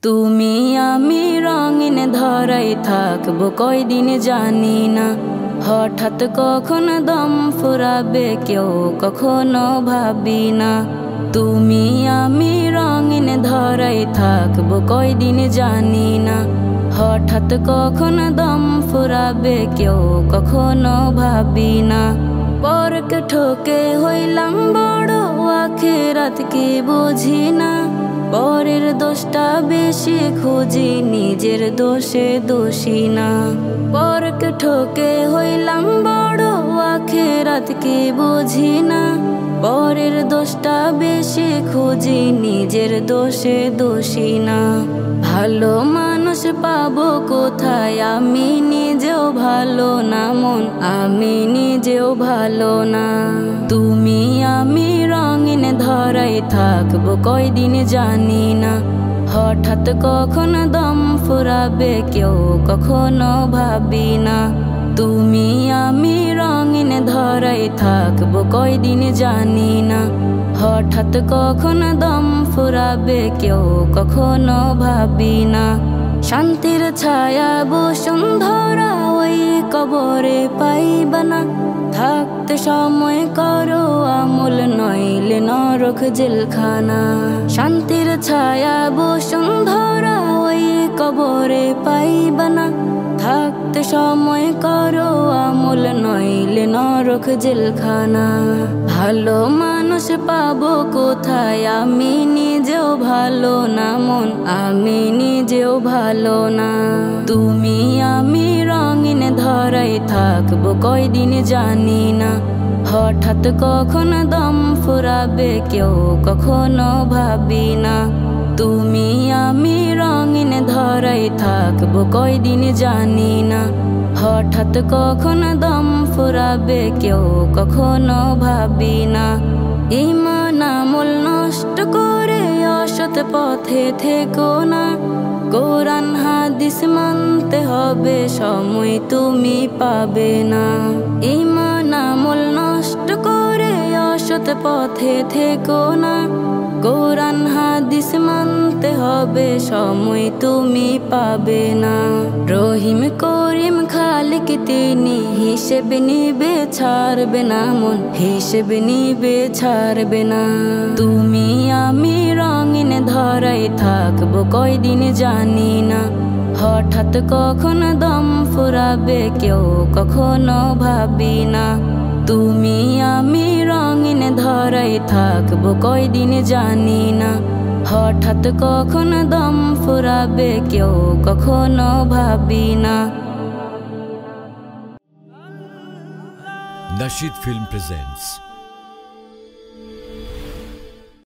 তুমি আমি রঙিন ধরাই থাকবো কয়দিন জানি না, হঠাৎ কখন দম ফুরাবে কেউ কখনো ভাবি না। তুমি আমি রঙিন ধরাই থাকবো কয়দিন জানি না, হঠাৎ কখন দম ফুরাবে কেউ কখনো ভাবি না। পরক ঠকে হইলাম বড় আখিরাত কি বুঝি না, পরের দোষটা বেশি খুঁজি নিজের দোষে দোষী না। পরক ঠকে হইলাম বড় আখিরাত কি বুঝি না, পরের দোষটা বেশি খুঁজি নিজের দোষে দোষী না। ভালো মানুষ পাবো কোথায়, আমি নিজেও ভালো না মন, আমি নিজেও ভালো না। তুমি আমি রঙিন ধরাই থাকবো কয়দিন জানি না, হঠাৎ কখন দম ফুরাবে কেউ কখনো ভাবি না। তুমি আমি রঙিন ধরাই থাকবো কয়দিন জানি না, হঠাৎ কখন দম ফুরাবে কেউ কখনো ভাবি না। শান্তির ছায়া বসুন্ধরা ওই কবরে পাইবা না, থাকতে সময় করো আমল নইলে নরক জেলখানা। শান্তির ছায়া বসুন্ধরা ওই কবরে পাইবা না, থাকতে সময় করো আমল নইলে নরক জেলখানা। ভালো মানুষ পাবো কোথায়, আমি নিজেও ভালো না মন, আমি নিজেও ভালো না। তুমি আমি রঙিন ধরাই থাকবো কয়দিন জানি না, হঠাৎ কখন দম ফুরাবে কেউ কখনো ভাবি না। তুমি আমি রঙিন ধরাই থাকবো কয়দিন জানি না, হঠাৎ কখন দম ফুরাবে কেউ কখনো ভাবি না। ঈমান আমল নষ্ট করে অসৎ পথে থেকো না, কোরআন হাদিস মানতে হবে সময় তুমি পাবে না। ঈমান আমল নষ্ট করে অসৎ পথে থেকো না, কোরআন হাদিস মানতে হবে সময় তুমি পাবে না। রহিম করিম খালিক তিনি, হিসেব নিবে ছাড়বে না মন, হিসেব নিবে ছাড়বে না। তুমি আমি রঙিন ধরাই থাকবো কয়দিন জানি না, হঠাৎ কখন দম ফুরাবে কেউ কখনো ভাবি না। তুমি আমি রঙিন ধরাই থাকবো কয়দিন জানি না, হঠাৎ কখন দম ফুরাবে কেউ কখনো ভাবি না। Nasheed Film presents